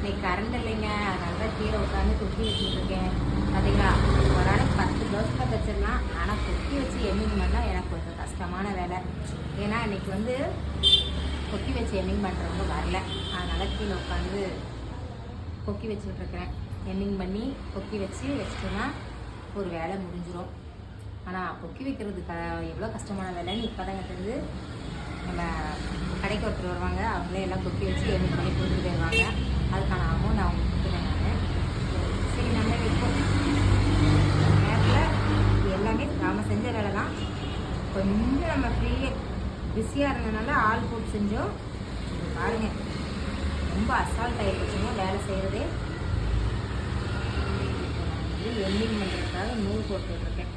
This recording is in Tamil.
இன்னைக்கு கரண்ட் இல்லைங்க, அதனால தான் கீழே உட்காந்து கொக்கி வச்சுட்ருக்கேன். பார்த்தீங்களா, ஒரு ஆளுக்கு 10 ப்ளவுஸ் பட் வச்சிடலாம். ஆனால் கொக்கி வச்சு எம்மிங் பண்ணால் எனக்கு கொஞ்சம் கஷ்டமான வேலை. ஏன்னா இன்னைக்கு வந்து கொக்கி வச்சு எம்மிங் பண்ணுறவங்க வரல. அதனால் கீழே உட்காந்து கொக்கி வச்சுட்ருக்கிறேன். எம்மிங் பண்ணி கொக்கி வச்சுட்டோன்னா ஒரு வேலை முடிஞ்சிடும். ஆனால் கொக்கி வைக்கிறது எவ்வளோ கஷ்டமான வேலைன்னு இப்போ தான் தெரிஞ்சு. நம்ம கடைக்கு ஒருத்தர் வருவாங்க, அவங்களே எல்லாம் கொக்கி வச்சு எம்மிங் பண்ணி கொடுத்துட்டு போயிடுவாங்க. அதுக்கான அமௌண்ட் அவங்க கொடுத்துருவேன் நான். சரி, நம்ம வைப்போம். நேரத்தில் எல்லாமே நாம் செஞ்ச வேலை தான். கொஞ்சம் நம்ம ஃப்ரீயாக பிஸியாக இருந்ததுனால ஆள் போட்டு செஞ்சோம். பாருங்கள், ரொம்ப அசால்ட் ஆகிடுச்சுங்க வேலை செய்கிறதே. எம்மிங் பண்ணுறதுக்காக நூல் போட்டுருக்கேன்.